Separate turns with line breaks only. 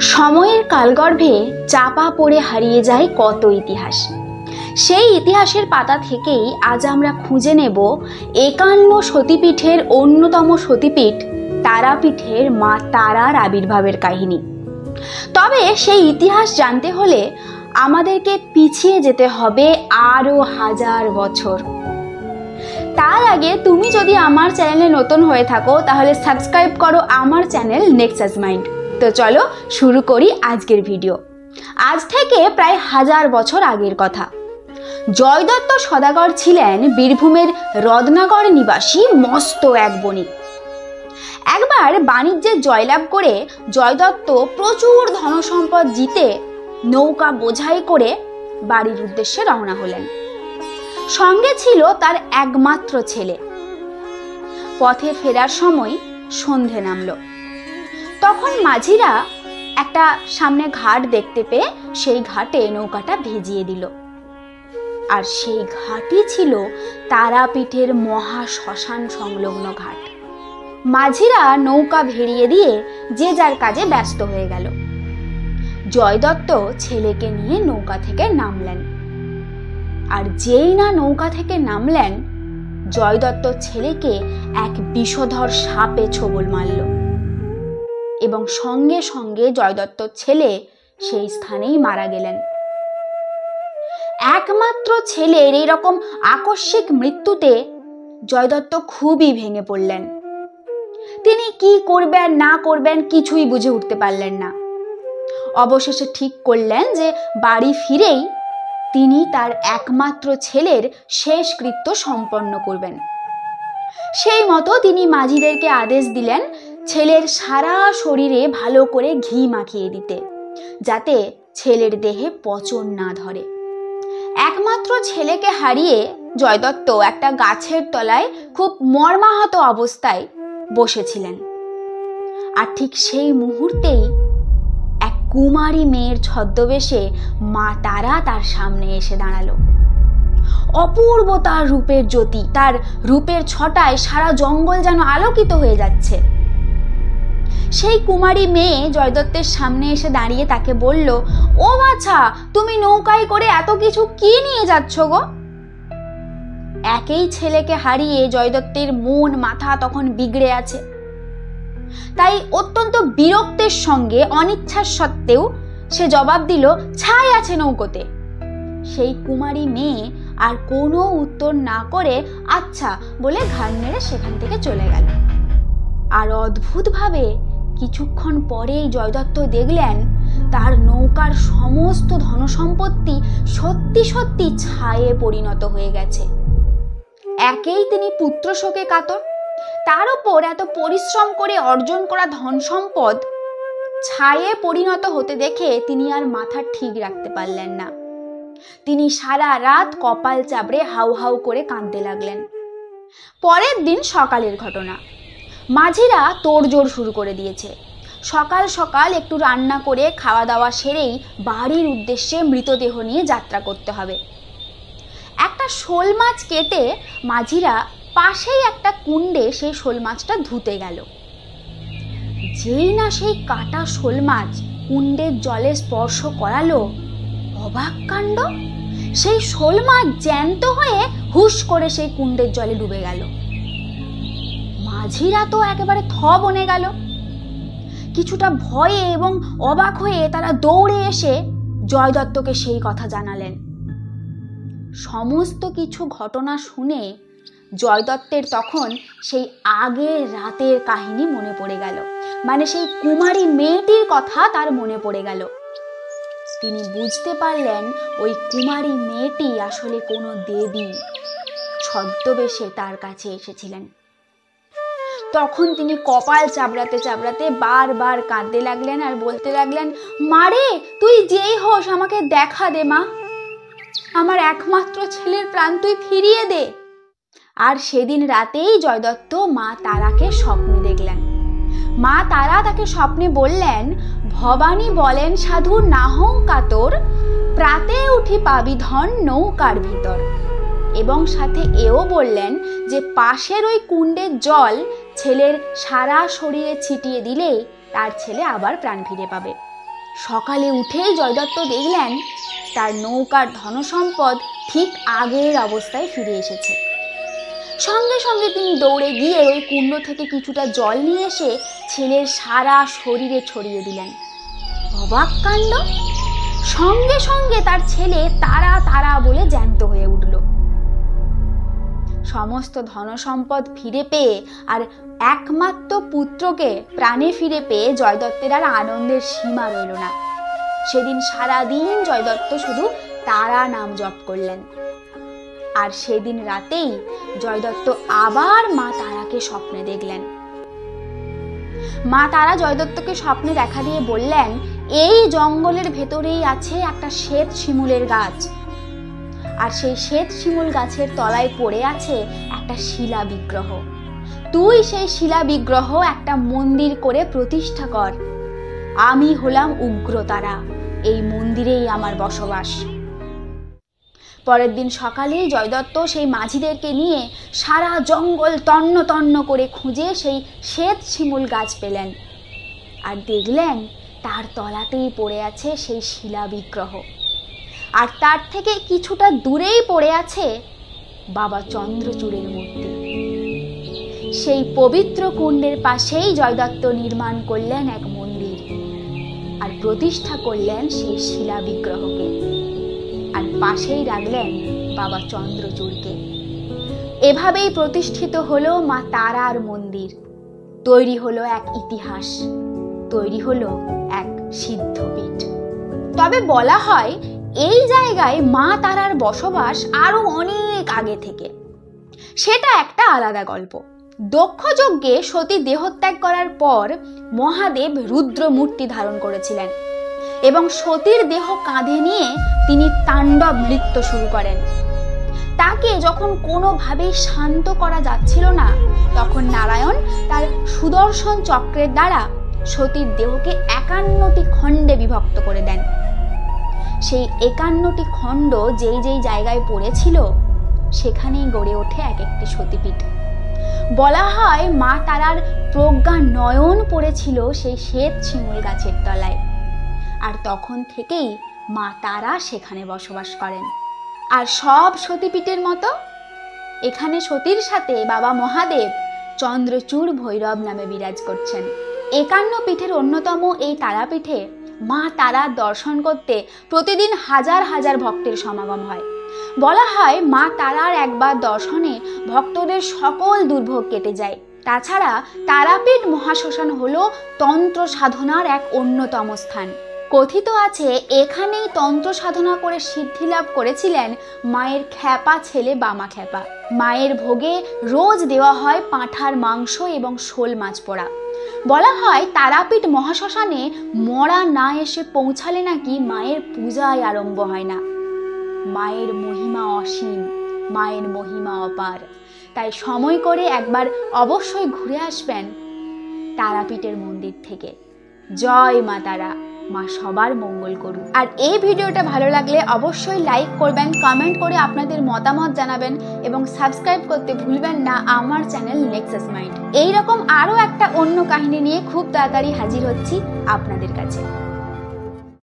সময়ের কালগর্ভে চাপা পড়ে হারিয়ে যায় কত ইতিহাস। সেই ইতিহাসের পাতা থেকেই আজ আমরা খুঁজে নেব 51 সতীপীঠের অন্যতম সতীপীঠ তারাপীঠের মা তারার আবির্ভাবের কাহিনী। তবে সেই ইতিহাস জানতে হলে আমাদেরকে পিছিয়ে যেতে হবে আরও 1000 বছর। তার আগে তুমি যদি আমার চ্যানেলে নতুন হয়ে থাকো তাহলে সাবস্ক্রাইব করো আমার চ্যানেল নেক্সাস মাইন্ড। তো চলো শুরু করি আজকের ভিডিও। আজ থেকে প্রায় 1000 বছর আগের কথা। জয়দত্ত সদাগর ছিলেন বীরভূমের রত্নাগড় নিবাসী মস্ত এক বণিক। একবার বাণিজ্যে জয়লাভ করে জয়দত্ত প্রচুর ধনসম্পদ জিতে নৌকা বোঝাই করে বাড়ির উদ্দেশ্যে রওনা হলেন। সঙ্গে ছিল তার একমাত্র ছেলে। পথে ফেরার সময় সন্ধে নামল। তখন মাঝিরা একটা সামনে ঘাট দেখতে পেয়ে সেই ঘাটে নৌকাটা ভিজিয়ে দিল। আর সেই ঘাটই ছিল তারাপীঠের মহা শ্মশান সংলগ্ন ঘাট। মাঝিরা নৌকা ভেড়িয়ে দিয়ে যে যার কাজে ব্যস্ত হয়ে গেল। জয়দত্ত ছেলেকে নিয়ে নৌকা থেকে নামলেন। আর যেই না নৌকা থেকে নামলেন, জয়দত্ত ছেলেকে এক বিষধর সাপে ছোবল মারল এবং সঙ্গে সঙ্গে জয়দত্ত ছেলে সেই স্থানেই মারা গেলেন। একমাত্র ছেলের এইরকম আকস্মিক মৃত্যুতে জয়দত্ত খুবই ভেঙে পড়লেন। তিনি কি করবেন না করবেন কিছুই বুঝে উঠতে পারলেন না। অবশেষে ঠিক করলেন যে বাড়ি ফিরেই তিনি তার একমাত্র ছেলের শেষকৃত্য সম্পন্ন করবেন। সেই মতো তিনি মাঝিদেরকে আদেশ দিলেন ছেলের সারা শরীরে ভালো করে ঘি মাখিয়ে দিতে, যাতে ছেলের দেহে পচন না ধরে। একমাত্র ছেলেকে হারিয়ে জয়দত্ত একটা গাছের তলায় খুব মর্মাহত অবস্থায় বসেছিলেন। আর ঠিক সেই মুহূর্তেই এক কুমারী মেয়ের ছদ্মবেশে মা তারা তার সামনে এসে দাঁড়ালো। অপূর্ব তার রূপের জ্যোতি, তার রূপের ছটায় সারা জঙ্গল যেন আলোকিত হয়ে যাচ্ছে। সেই কুমারী মেয়ে জয়দত্তের সামনে এসে দাঁড়িয়ে তাকে বলল, ও বাছা, তুমি নৌকায় করে এত কিছু কি নিয়ে যাচ্ছ গো? একেই ছেলেকে হারিয়ে জয়দত্তের মন মাথা তখন বিগড়ে আছে। তাই অত্যন্ত বিরক্তের সঙ্গে অনিচ্ছার সত্ত্বেও সে জবাব দিল, ছাই আছে নৌকোতে। সেই কুমারী মেয়ে আর কোনো উত্তর না করে আচ্ছা বলে ঘাড় নেড়ে সেখান থেকে চলে গেল। আর অদ্ভুতভাবে কিছুক্ষণ পরেই জয়দত্ত দেখলেন তার নৌকার সমস্ত ধনসম্পত্তি সত্যি সত্যি ছায়ে পরিণত হয়ে গেছে। একেই তিনি পুত্র শোকে কাতর, তার উপর এত পরিশ্রম করে অর্জন করা ধন সম্পদ ছায়ে পরিণত হতে দেখে তিনি আর মাথা ঠিক রাখতে পারলেন না। তিনি সারা রাত কপাল চাপড়ে হাউ হাউ করে কাঁদতে লাগলেন। পরের দিন সকালের ঘটনা। মাঝিরা তোড়জোড় শুরু করে দিয়েছে। সকাল সকাল একটু রান্না করে খাওয়া দাওয়া সেরেই বাড়ির উদ্দেশ্যে মৃতদেহ নিয়ে যাত্রা করতে হবে। একটা শোল মাছ কেটে মাঝিরা পাশেই একটা কুণ্ডে সেই শোল মাছটা ধুতে গেল। যেই না সেই কাটা শোল মাছ কুণ্ডের জলে স্পর্শ করালো, অবাক কাণ্ড, সেই শোল মাছ জ্যান্ত হয়ে হুশ করে সেই কুণ্ডের জলে ডুবে গেল। মাঝিরা তো একেবারে থ বনে গেল। কিছুটা ভয়ে এবং অবাক হয়ে তারা দৌড়ে এসে জয়দত্তকে সেই কথা জানালেন। সমস্ত কিছু ঘটনা শুনে জয়দত্তের তখন সেই আগের রাতের কাহিনী মনে পড়ে গেল। মানে সেই কুমারী মেয়েটির কথা তার মনে পড়ে গেল। তিনি বুঝতে পারলেন ওই কুমারী মেয়েটি আসলে কোনো দেবী ছদ্মবেশে তার কাছে এসেছিলেন। তখন তিনি কপাল চাপড়াতে চাপড়াতে বারবার কাঁদতে লাগলেন আর বলতে লাগলেন, মারে তুই যেই হোস আমাকে দেখা দে মা, আমার একমাত্র ছেলের প্রাণ তুই ফিরিয়ে দে। আর সেদিন রাতেই জয়দত্ত মা তারাকে স্বপ্নে দেখলেন। মা তারা তাকে স্বপ্নে বললেন, ভবানী বলেন সাধু নাহং কাতর, প্রাতে উঠি পাবি ধন নৌকার ভিতর। এবং সাথে এও বললেন যে পাশের ওই কুণ্ডের জল ছেলের সারা শরীরে ছিটিয়ে দিলেই তার ছেলে আবার প্রাণ ফিরে পাবে। সকালে উঠেই জয়দত্ত দেখলেন তার নৌকার ধনসম্পদ ঠিক আগের অবস্থায় ফিরে এসেছে। সঙ্গে সঙ্গে তিনি দৌড়ে গিয়ে ওই কুণ্ড থেকে কিছুটা জল নিয়ে এসে ছেলের সারা শরীরে ছড়িয়ে দিলেন। অবাক কাণ্ড! সঙ্গে সঙ্গে তার ছেলে তারা তারা বলে জ্যান্ত হয়ে উঠল। সমস্ত ধনসম্পদ ফিরে পেয়ে আর একমাত্র পুত্রকে প্রাণে ফিরে পেয়ে জয়দত্তের আর আনন্দের সীমা রইল না। সেদিন সারাদিন জয়দত্ত শুধু তারা নাম জপ করলেন। আর সেদিন রাতেই জয়দত্ত আবার মা তারাকে স্বপ্নে দেখলেন। মা তারা জয়দত্তকে স্বপ্নে দেখা দিয়ে বললেন, এই জঙ্গলের ভেতরেই আছে একটা শ্বেত শিমুলের গাছ, আর সেই শ্বেত শিমুল গাছের তলায় পড়ে আছে একটা শিলা বিগ্রহ। তুই সেই শিলা বিগ্রহ একটা মন্দির করে প্রতিষ্ঠা কর। আমি হলাম উগ্রতারা, এই মন্দিরেই আমার বসবাস। পরের দিন সকালেই জয়দত্ত সেই মাঝিদেরকে নিয়ে সারা জঙ্গল তন্ন তন্ন করে খুঁজে সেই শ্বেত শিমুল গাছ পেলেন, আর দেখলেন তার তলাতেই পড়ে আছে সেই শিলা বিগ্রহ। আর তার থেকে কিছুটা দূরেই পড়ে আছে বাবা চন্দ্রচূড়ের মূর্তি। সেই পবিত্র কুণ্ডের পাশেই জয়দত্ত নির্মাণ করলেন এক মন্দির, আর প্রতিষ্ঠা করলেন সেই শিলা বিগ্রহকে, আর পাশেই রাখলেন বাবা চন্দ্রচূড়কে। এভাবেই প্রতিষ্ঠিত হলো মা তারার মন্দির। তৈরি হলো এক ইতিহাস, তৈরি হলো এক সিদ্ধপীঠ। তবে বলা হয় এই জায়গায় মা তারার বসবাস আরো অনেক আগে থেকে। সেটা একটা আলাদা গল্প। দক্ষ যজ্ঞে সতী দেহত্যাগ করার পর মহাদেব রুদ্র মূর্তি ধারণ করেছিলেন এবং সতীর দেহ কাঁধে নিয়ে তিনি তাণ্ডব নৃত্য শুরু করেন। তাকে যখন কোনোভাবেই শান্ত করা যাচ্ছিল না, তখন নারায়ণ তার সুদর্শন চক্রের দ্বারা সতীর দেহকে 51টি খণ্ডে বিভক্ত করে দেন। সেই 51টি খণ্ড যেই যেই জায়গায় পড়েছিল সেখানেই গড়ে ওঠে এক একটি সতীপীঠ। বলা হয় মা তারার প্রজ্ঞা নয়ন পড়েছিল সেই শ্বেত শিমুল গাছের তলায়, আর তখন থেকেই মা তারা সেখানে বসবাস করেন। আর সব সতীপীঠের মতো এখানে সতীর সাথে বাবা মহাদেব চন্দ্রচূড় ভৈরব নামে বিরাজ করছেন। 51 পীঠের অন্যতম এই তারাপীঠে মা তারার দর্শন করতে প্রতিদিন হাজার হাজার ভক্তের সমাগম হয়। বলা হয় মা তারার একবার দর্শনে ভক্তদের সকল দুর্ভোগ কেটে যায়। তাছাড়া তারাপীঠ মহাশ্মশান হলো তন্ত্র সাধনার এক অন্যতম স্থান। কথিত আছে এখানেই তন্ত্র সাধনা করে সিদ্ধি লাভ করেছিলেন মায়ের খ্যাপা ছেলে বামা খ্যাপা। মায়ের ভোগে রোজ দেওয়া হয় পাঁঠার মাংস এবং শোল মাছ পোড়া। বলা হয় তারাপীঠ মহাশ্মশানে মরা না এসে পৌঁছালে নাকি মায়ের পূজায় আরম্ভ হয় না। মায়ের মহিমা অসীম, মায়ের মহিমা অপার। তাই সময় করে একবার অবশ্যই ঘুরে আসবেন তারাপীঠের মন্দির থেকে। জয় মা তারা, মা সবার মঙ্গল করুন। আর এই ভিডিওটা ভালো লাগলে অবশ্যই লাইক করবেন, কমেন্ট করে আপনাদের মতামত জানাবেন এবং সাবস্ক্রাইব করতে ভুলবেন না আমার চ্যানেল নেক্সাস মাইন্ড। এইরকম আরও একটা অন্য কাহিনী নিয়ে খুব তাড়াতাড়ি হাজির হচ্ছি আপনাদের কাছে।